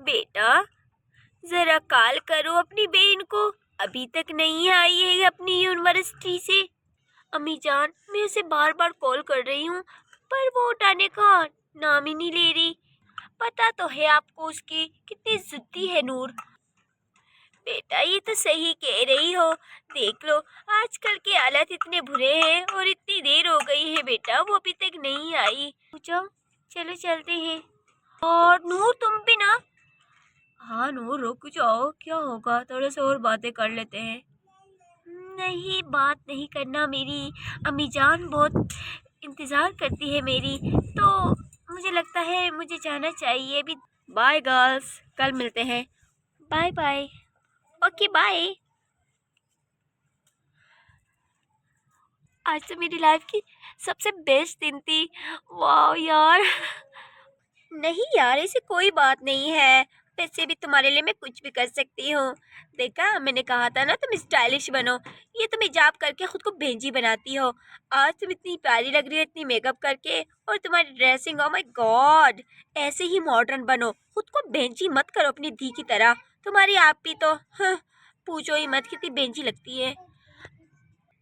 बेटा जरा कॉल करो अपनी बहन को, अभी तक नहीं आई है अपनी यूनिवर्सिटी से। अम्मी जान, मैं उसे बार बार कॉल कर रही हूँ पर वो उठाने का नाम ही नहीं ले रही। पता तो है आपको उसकी कितनी जिद्दी है नूर। बेटा ये तो सही कह रही हो, देख लो आजकल के हालात इतने बुरे हैं और इतनी देर हो गई है बेटा वो अभी तक नहीं आई। पूछो, चलो चलते हैं। और नूर तुम भी ना। हाँ नूर रुक जाओ, क्या होगा, थोड़े से और बातें कर लेते हैं। नहीं बात नहीं करना, मेरी अम्मी जान बहुत इंतज़ार करती है मेरी, तो मुझे लगता है मुझे जाना चाहिए अभी। बाय गर्ल्स, कल मिलते हैं। Bye bye. Okay bye. आज तो मेरी लाइफ की सबसे बेस्ट दिन थी। वाह यार। नहीं यार ऐसी कोई बात नहीं है, वैसे भी तुम्हारे लिए मैं कुछ भी कर सकती हूँ। देखा मैंने कहा था ना तुम स्टाइलिश बनो, ये तुम हिजाब करके खुद को भेंजी बनाती हो। आज तुम इतनी प्यारी लग रही हो इतनी मेकअप करके, और तुम्हारी ड्रेसिंग, ओ माय गॉड। ऐसे ही मॉडर्न बनो, खुद को भेंजी मत करो अपनी धी की तरह। तुम्हारी आप भी तो पूछो ही मत कितनी बेंची लगती है।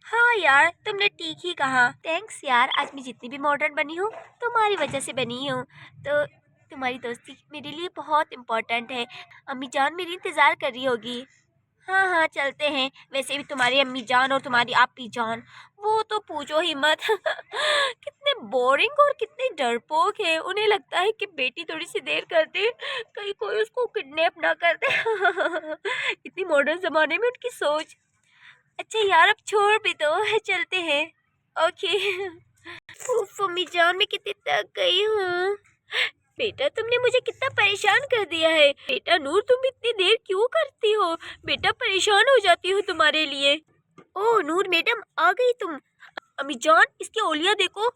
हाँ यार तुमने ठीक ही कहा, थैंक्स यार। आज मैं जितनी भी मॉडर्न बनी हूँ तुम्हारी वजह से बनी हूँ, तो तुम्हारी दोस्ती मेरे लिए बहुत इम्पोर्टेंट है। अम्मी जान मेरी इंतज़ार कर रही होगी। हाँ हाँ चलते हैं, वैसे भी तुम्हारी अम्मी जान और तुम्हारी आपी जान वो तो पूछो ही मत कितने बोरिंग और कितने डरपोक है। उन्हें लगता है कि बेटी थोड़ी सी देर कर दे कहीं कोई उसको किडनैप ना कर दे इतनी मॉडर्न ज़माने में उनकी सोच। अच्छा यार अब छोड़ भी दो, चलते हैं। ओके उफ अम्मी जान मैं कितनी थक गई हूँ। बेटा तुमने मुझे कितना परेशान कर दिया है। बेटा नूर तुम इतनी देर क्यों करती हो, बेटा परेशान हो जाती हूँ तुम्हारे लिए। ओह नूर मैडम आ गई तुम। अम्मी जान इसकी ओलिया देखो,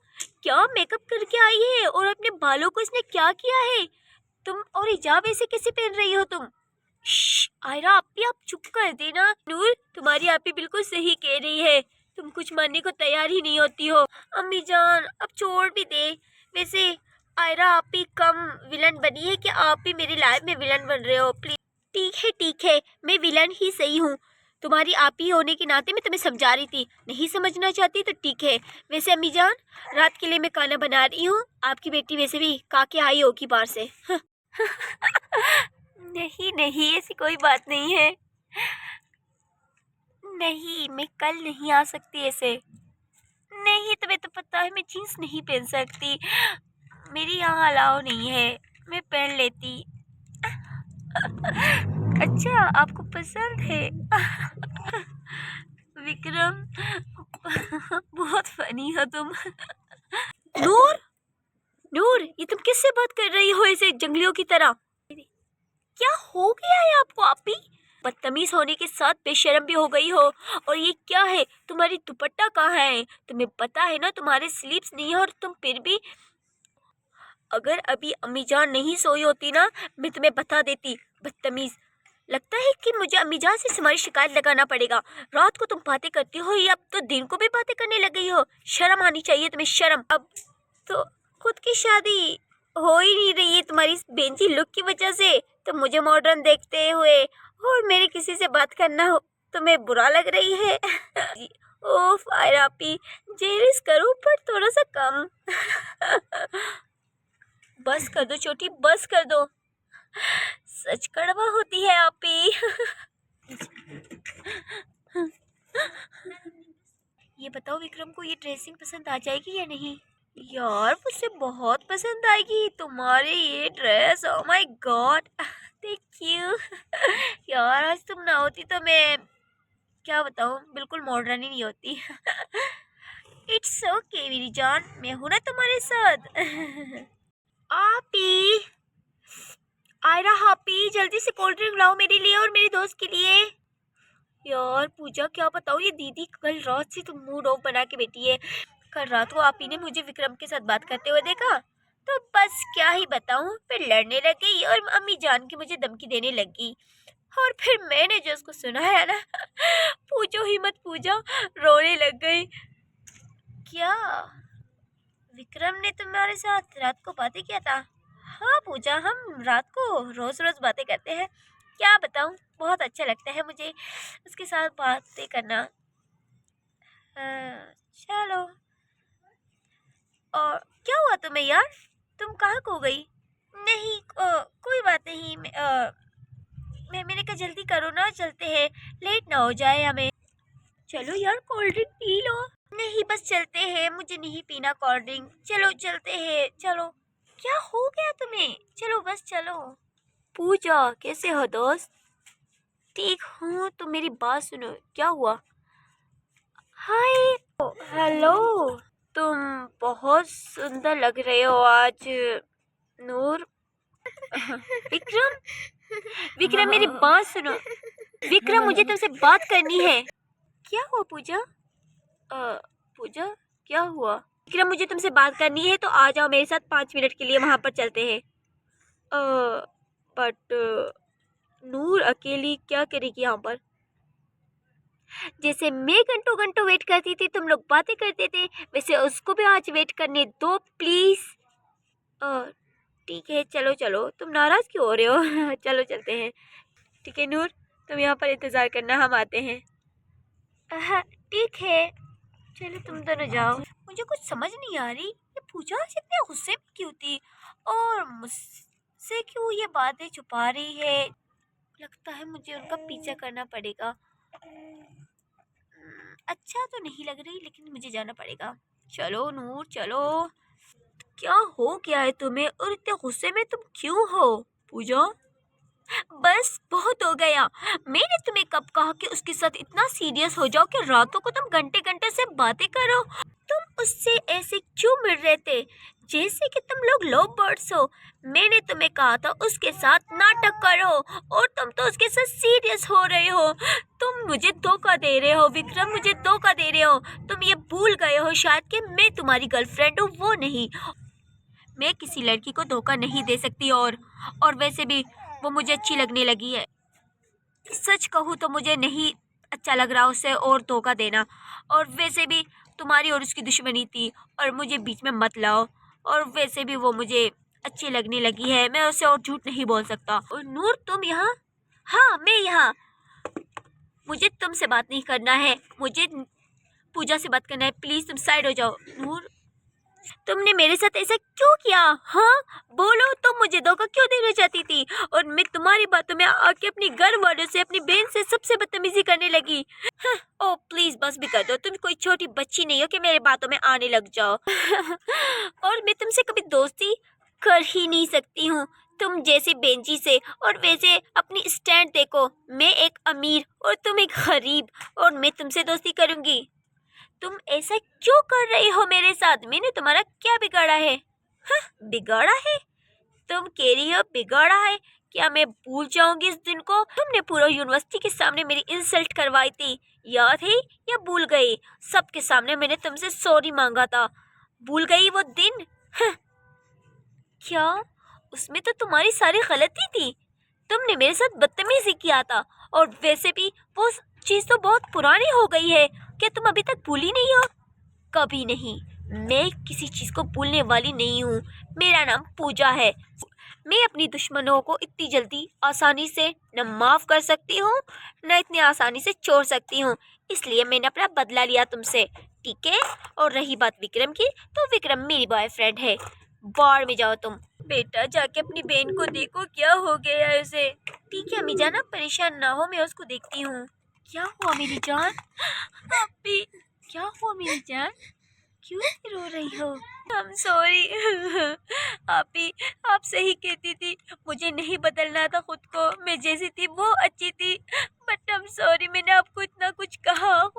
क्या मेकअप करके आई है और अपने बालों को इसने क्या किया है। तुम और हिजाब ऐसे कैसे पहन रही हो तुम। आयरा आप चुप कर देना। नूर तुम्हारी आपी बिल्कुल सही कह रही है, तुम कुछ मानने को तैयार ही नहीं होती हो। अम्मी जान अब छोड़ भी दे। वैसे आयरा आप ही कम विलन बनी है कि आप ही मेरी लाइफ में विलन बन रहे हो, प्लीज। ठीक है मैं विलन ही सही हूँ, तुम्हारी आप ही होने के नाते मैं तुम्हें समझा रही थी, नहीं समझना चाहती तो ठीक है। वैसे अम्मी जान रात के लिए मैं खाना बना रही हूँ, आपकी बेटी वैसे भी खा के आई होगी बाहर से नहीं नहीं ऐसी कोई बात नहीं है। नहीं मैं कल नहीं आ सकती ऐसे। नहीं तुम्हें तो पता है मैं जीन्स नहीं पहन सकती, मेरी यहाँ अलाउ नहीं है, मैं पहन लेती अच्छा आपको पसंद है विक्रम बहुत फनी हो तुम नूर नूर ये तुम किससे बात कर रही हो ऐसे जंगलियों की तरह। क्या हो गया है आपको, आप भी बदतमीज होने के साथ बेशर्म भी हो गई हो। और ये क्या है, तुम्हारी दुपट्टा कहाँ है, तुम्हें पता है ना तुम्हारे स्लीव्स नहीं है, और तुम फिर भी। अगर अभी अम्मी जान नहीं सोई होती ना मैं तुम्हें बता देती, बदतमीज। लगता है कि मुझे अम्मी जान से तुम्हारी शिकायत लगाना पड़ेगा। रात को तुम बातें करती हो या अब तो दिन को भी बातें करने लग गई हो, शर्म आनी चाहिए तुम्हें शर्म। अब तो खुद की शादी हो ही नहीं रही है तुम्हारी इस बेंची लुक की वजह से, तो मुझे मॉडर्न देखते हुए और मेरे किसी से बात करना हो तुम्हें बुरा लग रही है ओफ आयरापी जेलिस करो पर थोड़ा सा कम बस कर दो छोटी, बस कर दो, सच कड़वा होती है आपी ये बताओ विक्रम को ये ड्रेसिंग पसंद आ जाएगी या नहीं। यार मुझे बहुत पसंद आएगी तुम्हारी ये dress, oh my God thank you यार आज तुम ना होती तो मैं क्या बताऊँ, बिल्कुल मॉडर्न ही नहीं होती इट्स ओके मेरी जान, मैं हूं ना तुम्हारे साथ आपी आयरा हापी जल्दी से कोल्ड ड्रिंक लाओ मेरे लिए और मेरे दोस्त के लिए। यार पूजा क्या बताऊँ, ये दीदी कल रात से तो मूड ऑफ बना के बैठी है। कल रात को आप ही ने मुझे विक्रम के साथ बात करते हुए देखा, तो बस क्या ही बताऊँ, फिर लड़ने लग गई और अम्मी जान के मुझे धमकी देने लगी। और फिर मैंने जो उसको सुनाया ना पूछो ही मत पूजा, रोने लग गई। क्या विक्रम ने तुम्हारे साथ रात को बातें किया था। हाँ पूजा, हम रात को रोज़ रोज़ बातें करते हैं। क्या बताऊँ, बहुत अच्छा लगता है मुझे उसके साथ बातें करना। चलो। और क्या हुआ तुम्हें यार, तुम कहाँ खो गई? नहीं, कोई बात नहीं। मैंने कहा जल्दी करो ना, चलते हैं, लेट ना हो जाए हमें। चलो यार, कोल्ड ड्रिंक पी लो। नहीं, बस चलते हैं, मुझे नहीं पीना कोल्ड ड्रिंक। चलो चलते हैं, चलो। क्या हो गया तुम्हें? चलो बस चलो। पूजा, कैसे हो दोस्त? ठीक हूँ, तुम मेरी बात सुनो, क्या हुआ? हाय। हेलो। तुम बहुत सुंदर लग रहे हो आज, नूर। विक्रम, विक्रम मेरी बात सुनो। विक्रम, मुझे तुमसे बात करनी है। क्या हुआ पूजा? पूजा, क्या हुआ? विक्रम, मुझे तुमसे बात करनी है, तो आ जाओ मेरे साथ, 5 मिनट के लिए वहां पर चलते हैं। बट नूर अकेली क्या करेगी यहाँ पर? जैसे मैं घंटों घंटों वेट करती थी, तुम लोग बातें करते थे, वैसे उसको भी आज वेट करने दो प्लीज। ठीक है, चलो चलो, तुम नाराज क्यों हो रहे हो? चलो चलते हैं। ठीक है नूर, तुम यहाँ पर इंतजार करना, हम आते हैं। हाँ ठीक है, चलो तुम दोनों जाओ। मुझे कुछ समझ नहीं आ रही, ये पूजा आज इतने गुस्से में क्यों थी, और मुझसे क्यों ये बातें छुपा रही है। लगता है मुझे उनका पीछा करना पड़ेगा। अच्छा तो नहीं लग रही, लेकिन मुझे जाना पड़ेगा। चलो नूर चलो। क्या हो गया है तुम्हें, और इतने गुस्से में तुम क्यों हो? पूजा, बस बहुत हो गया। मैंने तुम्हें कब कहा कि उसके साथ इतना सीरियस हो जाओ कि रातों को तुम घंटे घंटे से बातें करो। तुम उससे ऐसे क्यों मिल रहे थे, जैसे कि तुम लोग लव बर्ड्स हो। मैंने तुम्हें कहा था उसके साथ नाटक करो, और तुम तो उसके साथ सीरियस हो रहे हो। तुम मुझे धोखा दे रहे हो विक्रम, मुझे धोखा दे रहे हो। तुम ये भूल गए हो शायद कि मैं तुम्हारी गर्लफ्रेंड हूँ, वो नहीं। मैं किसी लड़की को धोखा नहीं दे सकती, और वैसे भी वो मुझे अच्छी लगने लगी है। सच कहूँ तो मुझे नहीं अच्छा लग रहा उससे और धोखा देना, और वैसे भी तुम्हारी और उसकी दुश्मनी थी, और मुझे बीच में मत लाओ। और वैसे भी वो मुझे अच्छी लगने लगी है, मैं उसे और झूठ नहीं बोल सकता। और नूर, तुम यहाँ? हाँ मैं यहाँ। मुझे तुमसे बात नहीं करना है, मुझे पूजा से बात करना है। प्लीज तुम साइड हो जाओ। नूर, तुमने मेरे साथ ऐसा क्यों किया? हाँ बोलो, तुम मुझे धोखा क्यों देना चाहती थी, और मैं तुम्हारी बातों में आके अपनी घर वालों से, अपनी बहन से सबसे बदतमीजी करने लगी। हाँ, ओ प्लीज बस भी कर दो, तुम कोई छोटी बच्ची नहीं हो कि मेरे बातों में आने लग जाओ। और मैं तुमसे कभी दोस्ती कर ही नहीं सकती हूँ, तुम जैसी बेंची से। और वैसे अपनी स्टैंड देखो, मैं एक अमीर और तुम एक गरीब, और मैं तुमसे दोस्ती करूंगी? तुम ऐसा क्यों कर रही हो मेरे साथ? मैंने तुम्हारा क्या बिगाड़ा है? हाँ, बिगाड़ा है? तुम कह रही हो बिगाड़ा है? क्या मैं भूल जाऊंगी इस दिन को? तुमने पूरा यूनिवर्सिटी के सामने मेरी इंसल्ट करवाई थी, याद है या भूल गई? सबके सामने मैंने तुमसे सॉरी मांगा था, भूल गई वो दिन? हाँ, क्या उसमें तो तुम्हारी सारी गलती थी? तुमने मेरे साथ बदतमीजी किया था, और वैसे भी वो चीज तो बहुत पुरानी हो गई है। क्या तुम अभी तक भूली नहीं हो? कभी नहीं, मैं किसी चीज को भूलने वाली नहीं हूँ। मेरा नाम पूजा है। मैं अपनी दुश्मनों को इतनी जल्दी आसानी से न माफ कर सकती हूँ, न इतनी आसानी से छोड़ सकती हूँ। इसलिए मैंने अपना बदला लिया तुमसे, ठीक है? और रही बात विक्रम की, तो विक्रम मेरी बॉयफ्रेंड है। बाहर में जाओ तुम। बेटा, जाके अपनी बहन को देखो क्या हो गया है उसे। ठीक है अम्मी जान, आप परेशान ना हो, मैं उसको देखती हूँ। क्या हुआ मेरी जान? अभी क्या हुआ मेरी जान, क्यों रो रही हो? I'm sorry. आप ही, आप सही कहती थी, मुझे नहीं बदलना था खुद को, मैं जैसी थी वो अच्छी थी। बट I'm सॉरी, मैंने आपको इतना कुछ कहा।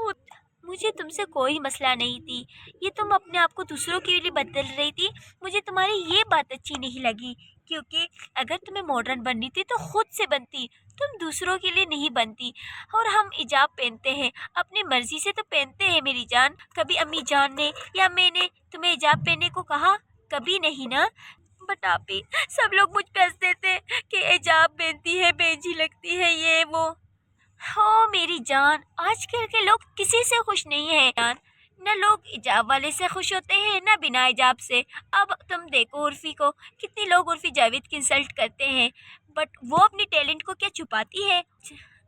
मुझे तुमसे कोई मसला नहीं थी, ये तुम अपने आप को दूसरों के लिए बदल रही थी। मुझे तुम्हारी ये बात अच्छी नहीं लगी, क्योंकि अगर तुम्हें मॉडर्न बननी थी तो खुद से बनती, तुम दूसरों के लिए नहीं बनती। और हम हिजाब पहनते हैं, अपनी मर्जी से तो पहनते हैं मेरी जान। कभी अम्मी जान ने या मैंने तुम्हें हिजाब पहनने को कहा? कभी नहीं ना। बट आप ही, सब लोग मुझ पे हंसते थे कि हिजाब पहनती है, बेजी लगती है, ये वो। हो मेरी जान, आजकल के लोग किसी से खुश नहीं है जान। ना लोग हिजाब वाले से खुश होते हैं ना बिना हिजाब से। अब तुम देखो उर्फी को, कितने लोग उर्फी जावेद की इंसल्ट करते हैं, बट वो अपनी टैलेंट को क्या छुपाती है।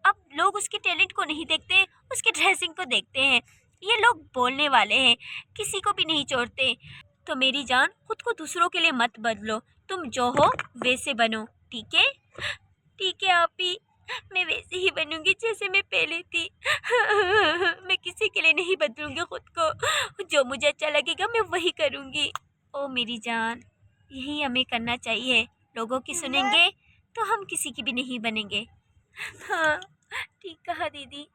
अब लोग उसके टैलेंट को नहीं देखते, उसके ड्रेसिंग को देखते हैं। ये लोग बोलने वाले हैं, किसी को भी नहीं छोड़ते। तो मेरी जान, खुद को दूसरों के लिए मत बदलो, तुम जो हो वैसे बनो, ठीक है? ठीक है आपी, मैं वैसे ही बनूंगी जैसे मैं पहले थी। मैं किसी के लिए नहीं बदलूंगी खुद को, जो मुझे अच्छा लगेगा मैं वही करूंगी। ओ मेरी जान, यही हमें करना चाहिए। लोगों की सुनेंगे तो हम किसी की भी नहीं बनेंगे। हाँ, ठीक कहा दीदी।